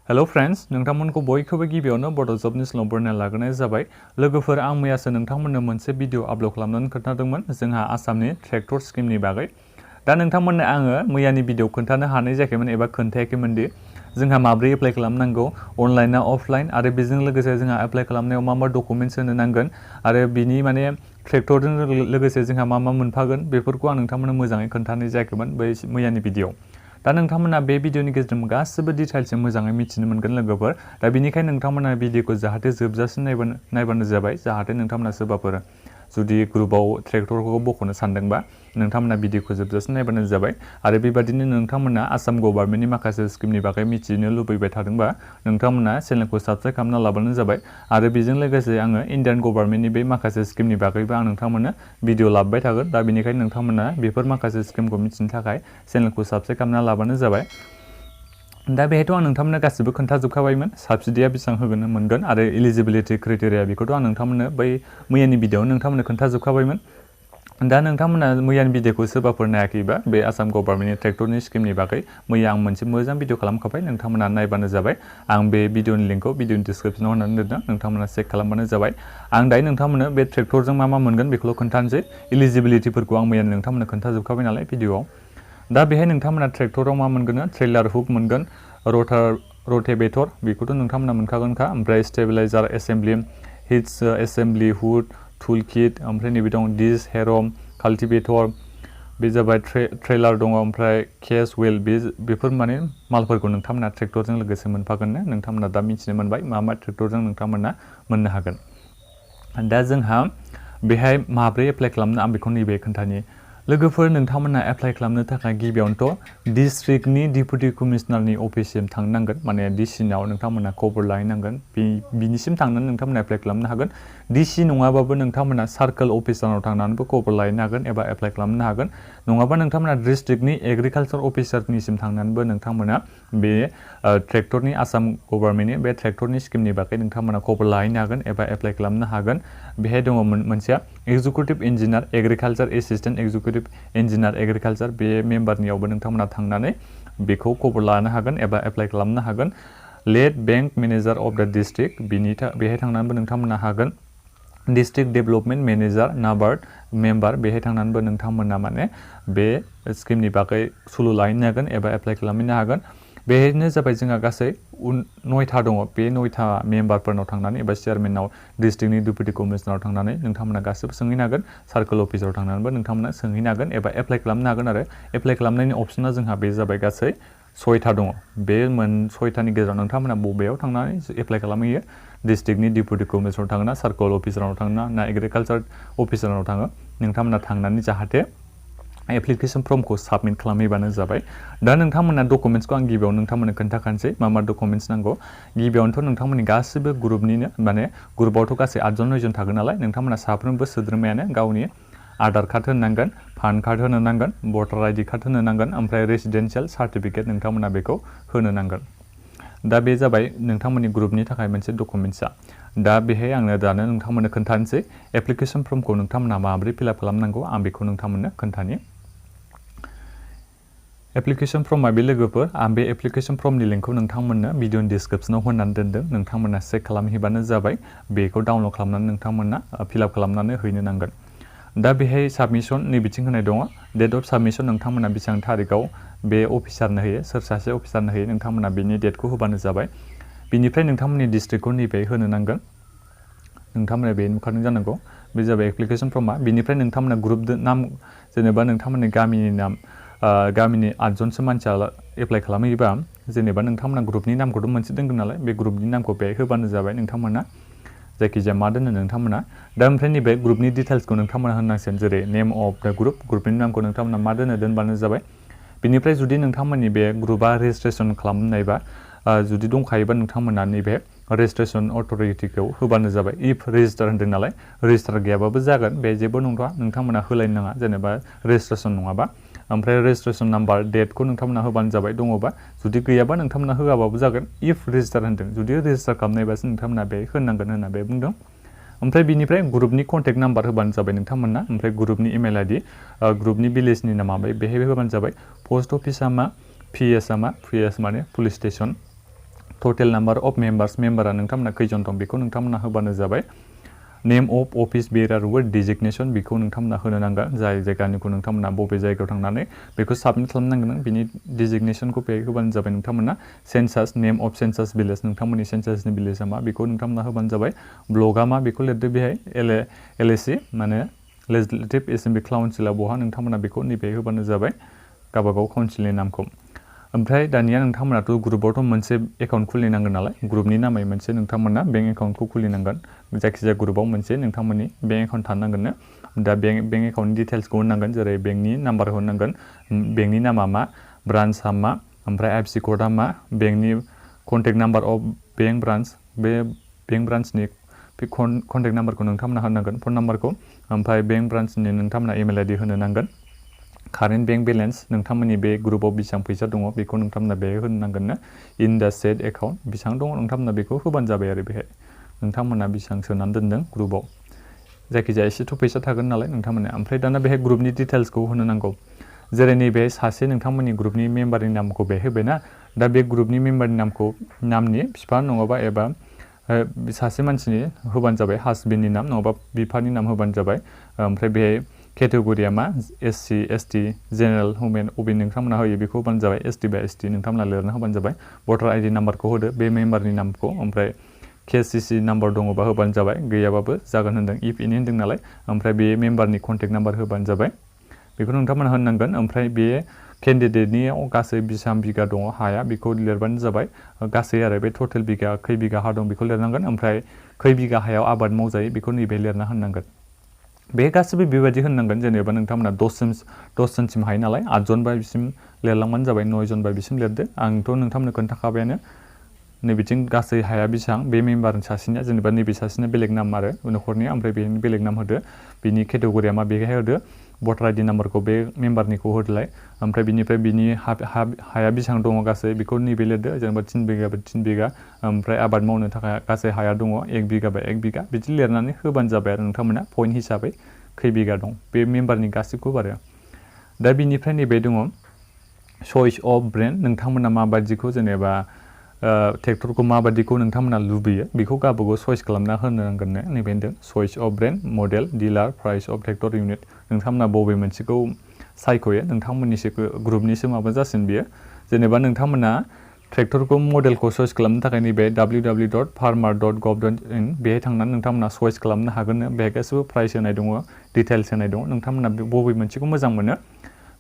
hello friends नोंथांमोनखौ बयखौबो गिबियावनो बड' जबनि स्लम बरनायना लाग्रोनाय जाबाय लोगोफोर आं मैयासो नोंथांमोननो मोनसे भिडिअ आपल'ड खालामनानै खोन्थादोंमोन जोंहा आसामनि ट्रेक्टर स्किमनि बागै दा नोंथांमोननो आङो मैयानि भिडिअ खोन्थानो हानाय जायाखैमोन एबा खोन्थायाखैमोन दि जोंहा माब्रै एप्लाइ खालामनांगौ अनलाइन ना अफलाइन आरो बेजों लोगोसे जोंहा एप्लाइ खालामनायाव मा डकुमेन्ट्स होनो नांगोन आरो बिनि माने ट्रेक्टरजों लोगोसे जोंहा मा मोनफागोन बेफोरखौ आं नोंथांमोननो मोजाङै खोन्थानाय जायाखैमोन बै मैयानि भिडिअ दा नोंथांमोना बे भिडिअनि गेजेरजों गासिबो डिटेल्सजों मोजाङै मिथिनो मोनगोन लोगोफोर दा बेनिखायनो नोंथांमोना भिडिअखौ जाहाथे जोबजासिम नायबानो जाबाय जाहाथे नोंथांमोना सोरबाफोर जुदि ग्रुपआव ट्रेक्टरखौ बख'नो सानदोंबा नोंथांमोना भिडिअखौ जोबजासिम नायबानो जाबाय आरो बेबादिनो नोंथांमोना आसाम गभर्नमेन्टनि माखासे स्किमनि बागै मिथिनो लुबैबाय थादोंबा नोंथांमोना चेनेलखौ साबस्क्राइब खालामना लाबानो जाबाय आरो बेजों लोगोसे आङो इन्डियान गभर्नमेन्टनि बे माखासे स्किमनि बागैबो आं नोंथांमोननो भिडिअ लाबोबाय थागोन दा बेनिखायनो नोंथांमोना बेफोर माखासे स्किमखौ मिथिनो थाखाय चेनेलखौ साबस्क्राइब खालामना लाबानो जाबाय दा बेहायथ' आं नोंथांमोननो गासिबो खोन्थाजोबखाबायमोन साबसिडिया बेसेबां होगोन मोनगोन आरो इलिजिबिलिटि क्राइटेरिया बेखौथ' आं नोंथांमोननो बै मैयानि भिडिअआव नोंथांमोननो खोन्थाजोबखाबायमोन दा नोंथांमोना मैयानि भिडिअखौ सोरबाफोर नायाखैबा बे आसाम गभर्नमेन्टनि ट्रेक्टरनि स्किमनि बागै मैया आं मोनसे मोजां भिडिअ खालामखाबाय नोंथांमोना नायबानो जाबाय आं बे भिडिअनि लिंकखौ भिडिअनि डिसक्रिप्शनाव होनानै दोनदों नोंथांमोना चेक खालामबानो जाबाय आं दायो नोंथांमोननो बे ट्रेक्टरजों मा मोनगोन बेखौल' खोन्थानोसै इलिजिबिलिटिफोरखौ आं मैया नोंथांमोननो खोन्थाजोबखाबाय नालाय भिडिअआव दा बेहाय नोंथांमोना ट्रेक्टराव मा मोनगोन ट्रेलार हुक मोनगोन रोटेवेटर बेखौथ' नोंथांमोना मोनखागोनखा ओमफ्राय stabiliser assembly hits assembly hood tool kit ओमफ्राय नैबे दं डिस हेरम काल्टिवेटर बे जाबाय ट्रेलार दङ ओमफ्राय केस व्हील बेफोर माने मालफोरखौ नोंथांमोना ट्रेक्टरजों लोगोसे मोनफागोन नोंथांमोना दा मिथिनो मोनबाय मा ट्रेक्टरजों नोंथांमोना मोननो हागोन दा जोंहा बेहाय माब्रै एप्लाइ खालामनो आं बेखौ नैबे खोन्थानि लोगोफोर नोंथांमोना एप्लाइ खालामनो थाखाय गिबियावनोथ' डिस्ट्रिक्टनि डिपुटि कमिशनारनि अफिससिम थांनांगोन माने डिसिनाव नोंथांमोना खबर लाहैनांगोन बिनिसिम थांनानै नोंथांमोना एप्लाइ खालामनो हागोन डिसि नङाबाबो नोंथांमोना सार्कोल अफिसाराव थांनानैबो खबर लाहैनो हागोन एबा एप्लाइ खालामनो हागोन नङाबा नोंथांमोना डिस्ट्रिक्टनि एग्रिकालचार अफिसारनिसिम थांनानैबो नोंथांमोना बे ट्रेक्टरनि आसाम गभर्नमेन्टनि बे ट्रेक्टरनि स्किमनि बागै नोंथांमोना खबर लाहैनो हागोन एबा एप्लाइ खालामनो हागोन बेहाय दङ मोनसेया executive engineer agriculture assistant executive engineer agriculture बे मेम्बारनियावबो नोंथांमोना थांनानै बेखौ खबर लानो हागोन एबा एप्लाइ खालामनो हागोन लेड बैंक मेनेजार अफ द डिस्ट्रिक्ट बेहाय थांनानैबो नोंथांमोना हागोन district development manager NABARD member बेहाय थांनानैबो नोंथांमोना माने बे स्किमनि बागै सुलु लाहैनो हागोन एबा एप्लाइ खालामहैनो हागोन बेहायनो जाबाय जोंहा गासै 9था दङ बे 9था मेम्बारफोरनाव थांनानै एबा चेयारमेनाव डिस्ट्रिक्टनि डिपुटि कमिशनाराव थांनानै नोंथांमोना गासिबो सोंहैनो हागोन सार्कोल अफिसाव थांनानैबो नोंथांमोना सोंहैनो हागोन एबा एप्लाइ खालामनो हागोन आरो एप्लाइ खालामनायनि अपसना जोंहा बे जाबाय गासै 6था दङ बे 6थानि गेजेराव नोंथांमोना बबेयाव थांनानै एप्लाइ खालामहैयो डिस्ट्रिक्टनि डिपुटि कमिशनाराव थाङो ना सार्कोल अफिसाराव थाङो ना एग्रिकालचार अफिसाराव थाङो नोंथांमोना थांनानै जाहाथे एप्लिकेशन फर्मखौ साबमिट खालामहैबानो जाबाय दा नोंथांमोना डकुमेन्ट्सखौ आं गिबियाव नोंथांमोननो खोन्थाखानोसै मा डकुमेन्ट्स नांगौ गिबियावनोथ' नोंथांमोननि गासिबो ग्रुपनिनो माने ग्रुपआवथ' गासै 8 9 थागोन नालाय नोंथांमोना साफ्रोमबो सोद्रोमायानो गावनि आधार कार्ड होनो नांगोन पान कार्ड होनो नांगोन भटार आइडि कार्ड होनो नांगोन ओमफ्राय रेसिडेन्सियेल सार्टिफिकेट नोंथांमोना बेखौ होनो नांगोन दा बे जाबाय नोंथांमोननि ग्रुपनि थाखाय मोनसे डकुमेन्ट्सआ दा बेहाय आङो दानो नोंथांमोननो खोन्थानोसै एप्लिकेशन फर्मखौ नोंथांमोना माबोरै फिलआप खालामनांगौ आं बेखौ नोंथांमोननो खोन्थानि एप्लिकेशन फर्मआ बे लोगोफोर आं बे एप्लिकेशन फर्मनि लिंकखौ नोंथांमोननो भिडिअनि डिसक्रिप्शनाव होनानै दोनदों नोंथांमोना चेक खालामहैबानो जाबाय बेखौ डाउनलड खालामनानै नोंथांमोना फिलआप खालामनानै हैनो नांगोन दा बेहाय साबमिशन नैबिथिं होनाय दङ डेट अफ साबमिशन नोंथांमोना बेसेबां थारिखआव बे अफिसारनो होयो सोर सासे अफिसारनो होयो नोंथांमोना बेनि डेटखौ होबानो जाबाय बिनिफ्राय नोंथांमोननि डिस्ट्रिक्टखौ नैबे होनो नांगोन नोंथांमोना बे नुखादों जानांगौ बे जाबाय एप्लिकेशन फर्मआ बिनिफ्राय नोंथांमोना ग्रुप नाम जेनेबा नोंथांमोननि गामिनि नाम गामिनि 8 जनसो मानसिया एप्लाइ खालामहैयोबा जेनेबा नोंथांमोना ग्रुपनि नामखौथ' मोनसे दोनगोन नालाय बे ग्रुपनि नामखौ बेहाय होबानो जाबाय नोंथांमोना जायखिजाया मा दोनो नोंथांमोना दा ओमफ्राय नैबे ग्रुपनि डिटेल्सखौ नोंथांमोना होनांसिगोन जेरै नेम अफ द ग्रुपनि नामखौ नोंथांमोना मा दोनबानो जाबाय बिनिफ्राय जुदि नोंथांमोननि बे ग्रुपआ रेजिस्ट्रेसन खालामनायबा जुदि दंखायोबा नोंथांमोना नैबे रेजिस्ट्रेसन अथ'रिटिखौ होबानो जाबाय इफ रेजिस्टार होन्दों नालाय रेजिस्टार गैयाबाबो जागोन बे जेबो नंथ'आ नोंथांमोना होलायनो नाङा जेनेबा रेजिस्ट्रेसन नङाबा ओमफ्राय रेजिस्ट्रेसन नाम्बार डेटखौ नोंथांमोना होबानो जाबाय दङबा जुदि गैयाबा नोंथांमोना होआबाबो जागोन इफ रेजिस्टार होन्दों जुदि रेजिस्टार खालामनायबासो नोंथांमोना बे होनांगोन होनना बे बुंदों ओमफ्राय बिनिफ्राय ग्रुपनि कन्टेक्ट नाम्बार होबानो जाबाय नोंथांमोना ओमफ्राय ग्रुपनि इमेल आइडि ग्रुपनि भिलेजनि नामा बेहाय होबानो जाबाय पोस्ट अफिसआ मा पिएसआ मा पिएस माने police station total number of मेम्बारा नोंथांमोना खैजन दं बेखौ नोंथांमोना होबानो जाबाय name of office bearer with designation बेखौ नोंथांमोना होनो नांगोन जाय जायगानिखौ नोंथांमोना बबे जायगायाव थांनानै बेखौ साबमिट खालामनांगोन बिनि डिजिगनेशनखौ बेहाय होबानो जाबाय नोंथांमोना सेन्सास नेम अफ सेन्सास भिलेज नोंथांमोननि सेन्सासनि भिलेजआ मा बेखौ नोंथांमोना होबानो जाबाय ब्लकआ मा बेखौ लिरदो बेहाय एलएसि माने लेजिस्लेटिभ एसेम्बलि काउन्सिला बहा नोंथांमोना बेखौ नैबे होबानो जाबाय गावबागाव काउन्सिलनि नामखौ ओमफ्राय दानिया नोंथांमोनाथ' ग्रुपआवथ' मोनसे एकाउन्ट खुलिनांगोन नालाय ग्रुपनि नामै मोनसे नोंथांमोना बेंक एकाउन्टखौ खुलिनांगोन जायखिजाया ग्रुपआव मोनसे नोंथांमोननि बेंक एकाउन्ट थानांगोन दा बेंक एकाउन्टनि डिटेल्सखौ होनांगोन जेरै बेंकनि नाम्बार होनांगोन बेंकनि नामा मा ब्रान्चआ मा ओमफ्राय आइएफएससि कोडआ मा बेंकनि contact number of bank branch बे बेंक ब्रान्चनि कन्टेक्ट नाम्बारखौ नोंथांमोना होनांगोन फन नाम्बारखौ ओमफ्राय बेंक ब्रान्चनि नोंथांमोना इमेल आइडि होनो नांगोन कारेन्ट बेंक बेलेन्स नोंथांमोननि बे ग्रुपआव बेसेबां फैसा दङ बेखौ नोंथांमोना बेहाय होनो नांगोन इन दा सेट एकाउन्ट बेसेबां दङ नोंथांमोना बेखौ होबानो जाबाय आरो बेहाय नोंथांमोना बेसेबां सोनानै दोनदों ग्रुपआव जायखिजाया एसेथ' फैसा थागोन नालाय नोंथांमोना ओमफ्राय दाना बेहाय ग्रुपनि डिटेल्सखौ होनो नांगौ जेरै नैबे सासे नोंथांमोननि ग्रुपनि मेम्बारनि नामखौ बेहाय होबायना दा बे ग्रुपनि मेम्बारनि नामनि बिफा नङाबा एबा सासे मानसिनि होबानो जाबाय हासबेन्डनि नाम नङाबा बिफानि नाम होबानो जाबाय ओमफ्राय बेहाय केटेगरिया मा एससि एसटि जेनेरेल वुमेन अबे नोंथांमोना होयो बेखौ होबानो जाबाय एसटि बा एसटि नोंथांमोना लिरना होबानो जाबाय भटार आइडि नाम्बारखौ होदो बे मेम्बारनि नामखौ ओमफ्राय केसिसि नाम्बार दङबा होबानो जाबाय गैयाबाबो जागोन होनदों इफ एनि होनदों नालाय ओमफ्राय बे मेम्बारनि कन्टेक्ट नाम्बार होबानो जाबाय बेखौ नोंथांमोना होनांगोन ओमफ्राय बे केन्डिडेटनियाव गासै बेसेबां बिगा दङ हाया बेखौ लिरबानो जाबाय गासै आरो बे टटेल बिगा खै बिगा हा दं बेखौ लिरनांगोन ओमफ्राय खै बिगा हायाव आबाद मावजायो बेखौ नैबे लिरना होनांगोन बे गासिबो बेबायदि होननांगोन जेनेबा नोंथांमोना 10 जनसिम हायो नालाय 8 जन बा बिसिम लिरलांबानो जाबाय 9 जन बा बिसिम लिरदो आंथ' नोंथांमोननो खोन्थाखाबायानो नैबेथिं गासै हाया बेसेबां बे मेम्बार सासेनिया जेनेबा नैबे सासेना बेलेग नाम आरो न'खरनिया ओमफ्राय बेनि बेलेग नाम होदो बिनि केटेगरिया मा बेहाय होदो भटार आइडि नाम्बारखौ बे मेम्बारनिखौ होदोलाय ओमफ्राय बिनिफ्राय बिनि हाया बेसेबां दङ गासै बेखौ नैबे लिरदो जेनेबा 3 बिगा बा 3 बिगा ओमफ्राय आबाद मावनो थाखाय गासै हाया दङ 1 बिगा बा 1 बिगा बिदि लिरनानै होबानो जाबाय आरो नोंथांमोना पइन्ट हिसाबै खै बिगा दं बे मेम्बारनि गासिबखौबो आरो दा बिनिफ्राय नैबे दङ चइस अफ ब्रेन्ड नोंथांमोना माबायदिखौ जेनेबा ट्रेक्टरखौ माबायदिखौ नोंथांमोना लुबैयो बेखौ गावबागाव चइस खालामना होनो नांगोन नैबे होनदों choice of brand model dealer price of tractor unit नोंथांमोना बबे मोनसेखौ सायख'यो नोंथांमोननिसो ग्रुपनिसो माबा जासिगोन बियो जेनेबा नोंथांमोना ट्रेक्टरखौ मडेलखौ चइस खालामनो थाखाय नैबे www.farmer.gov.in बेहाय थांनानै नोंथांमोना चइस खालामनो हागोन बेहाय गासिबो प्राइस होनाय दङ डिटेल्स होनाय दङ नोंथांमोना बबे मोनसेखौ मोजां मोनो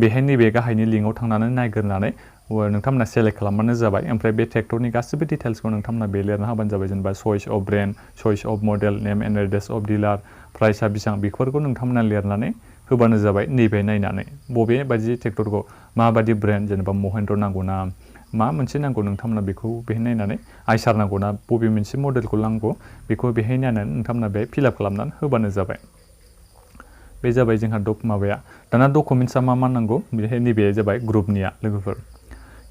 बेहाय नैबे गाहायनि लिंकआव थांनानै नायग्रोनानै नोंथांमोना सेलेक्ट खालामबानो जाबाय ओमफ्राय बे ट्रेक्टरनि गासिबो डिटेल्सखौ नोंथांमोना बे लिरना होबानो जाबाय जेनेबा choice of brand choice of model name and address of dealer प्राइसआ बेसेबां बेफोरखौ नोंथांमोना लिरनानै होबानो जाबाय नैबे नायनानै बबे बायदि ट्रेक्टरखौ माबायदि ब्रेन्ड जेनेबा महेन्द्र नांगौ ना मा मोनसे नांगौ नोंथांमोना बेखौ बेहाय नायनानै आइसार नांगौ ना बबे मोनसे मडेलखौ नांगौ बेखौ बेहाय नायनानै नोंथांमोना बेहाय फिलआप खालामनानै होबानो जाबाय बे जाबाय जोंहा माबाया दाना डकुमेन्ट्सआ मा नांगौ बेहाय नैबे जाबाय ग्रुपनिया लोगोफोर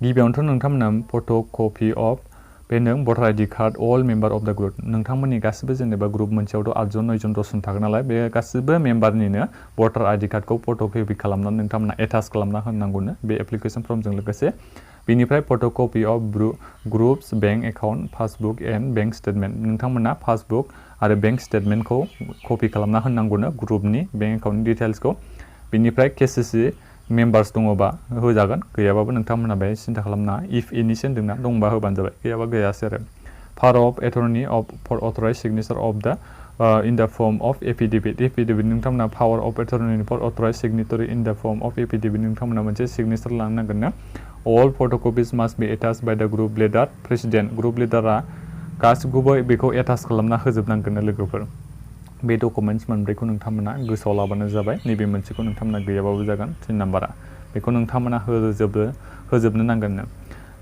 गिबियावनोथ' नोंथांमोना फट' कपि अफ बे नों भटार आइडि कार्ड अल मेम्बार अफ द ग्रुप नोंथांमोननि गासिबो जेनेबा ग्रुप मोनसेयावथ' 8 जन 9 जन 10 जन थागोन नालाय बे गासिबो मेम्बारनिनो भटार आइडि कार्डखौ फट' कपि खालामनानै नोंथांमोना एटाच खालामना होनांगौनो बे एप्लिकेसन फर्मजों लोगोसे बिनिफ्राय photo' copy of groups bank account passbook and bank statement नोंथांमोना पासबुक आरो बेंक स्टेटमेन्टखौ कपि खालामना होनांगौनो ग्रुपनि बेंक एकाउन्टनि डिटेल्सखौ बिनिफ्राय केसिसि मेम्बार्स दङबा होजागोन गैयाबाबो नोंथांमोना बेहाय सिन्था खालामनाङा इफ एनिसो होन्दोंना दंबा होबानो जाबाय गैयाबा गैयासै आरो power of attorney for authorise signature of the in the firm of affidavit नोंथांमोना power of attorney for authorise signatory in the firm of affidavit नोंथांमोना मोनसे सिगनेचार लानो नांगोन ना अल फट'कपिस मास्ट बि attach by the group leader president group लिडारा गासिखौबो बेखौ attach खालामना होजोबनांगोन लोगोफोर बे डकुमेन्ट्स मोनब्रैखौ नोंथांमोना गोसोआव लाबानो जाबाय नैबे मोनसेखौ नोंथांमोना गैयाबाबो जागोन 3 नाम्बारा बेखौ नोंथांमोना होजोबनो नांगोननो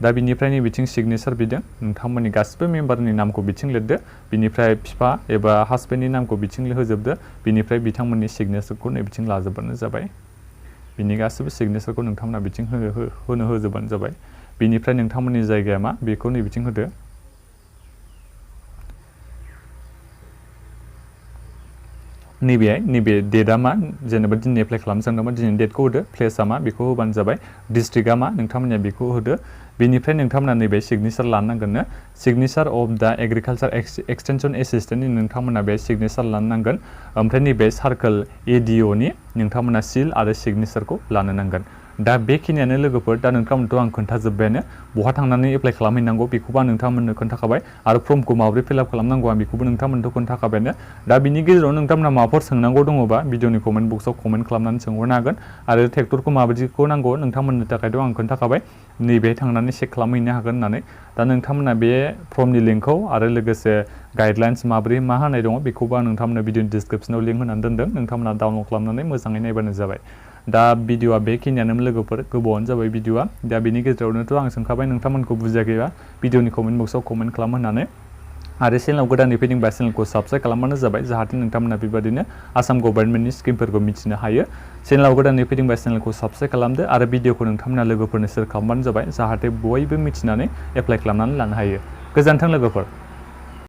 दा बिनिफ्राय नैबेथिं सिगनेचार बिदों नोंथांमोननि गासिबो मेम्बारनि नामखौ बिथिं लिरदो बिनिफ्राय बिफा एबा हासबेन्डनि नामखौ बिथिं होजोबदो बिनिफ्राय बिथांमोननि सिगनेचारखौ नैबेथिं लाजोबबानो जाबाय बिनि गासिबो सिगनेचारखौ नोंथांमोना बिथिं होजोबबानो जाबाय बिनिफ्राय नोंथांमोननि जायगाया मा बेखौ नैबेथिं होदो नैबे डेटआ मा जेनेबा दिनै एप्लाइ खालामनो सानदोंबा दिनै डेटखौ होदो प्लेसआ मा बेखौ होबानो जाबाय डिस्ट्रिक्टआ मा नोंथांमोननिया बेखौ होदो बेनिफ्राय नोंथांमोना नैबे सिगनेचार लानो नांगोन signature of the agriculture extension एसिस्टेन्टनि नोंथांमोना बे सिगनेचार लानो नांगोन ओमफ्राय नैबे सार्कोल एडिअनि नोंथांमोना सिल आरो सिगनेचारखौ लानो नांगोन दा बेखिनियानो लोगोफोर दा नोंथांमोनथ' आं खोन्थाजोब्बायानो बहा थांनानै एप्लाइ खालामहैनांगौ बेखौबो आं नोंथांमोननो खोन्थाखाबाय आरो फर्मखौ माबोरै फिलआप खालामनांगौ आं बेखौबो नोंथांमोनथ' खोन्थाखाबायानो दा बिनि गेजेराव नोंथांमोना माबाफोर सोंनांगौ दङबा भिडिअनि कमेन्ट बक्सआव कमेन्ट खालामनानै सोंहरनो हागोन आरो ट्रेक्टरखौ माबायदिखौ नांगौ नोंथांमोननि थाखायथ' आं खोन्थाखाबाय नैबे थांनानै चेक खालामहैनो हागोन होननानै दा नोंथांमोना बे फर्मनि लिंकखौ आरो लोगोसे गाइडलाइन्स माबोरै मा होनाय दङ बेखौबो आं नोंथांमोननो भिडिअनि डिसक्रिपसनाव लिंक होनानै दोनदों नोंथांमोना डाउनलड खालामनानै मोजाङै नायबानो जाबाय दा भिडिअआ बेखिनियानो लोगोफोर गोबावानो जाबाय भिडिअआ दा बेनि गेजेरावनोथ' आं सोंखाबाय नोंथांमोनखौ बुजियाखैबा भिडिअनि कमेन्ट बक्सआव कमेन्ट खालाम होननानै आरो चेनेलाव गोदानै फैदोंबा चेनेलखौ साबस्क्राइब खालामबानो जाबाय जाहाथे नोंथांमोना बेबायदिनो आसाम गभर्नमेन्टनि स्किमफोरखौ मिथिनो हायो चेनेलाव गोदानै फैदोंबा चेनेलखौ साबस्क्राइब खालामदो आरो भिडिअखौ नोंथांमोना लोगोफोरनो शेयार खालामबानो जाबाय जाहाथे बयबो मिथिनानै एप्लाइ खालामनानै लानो हायो गोजोन्थों लोगोफोर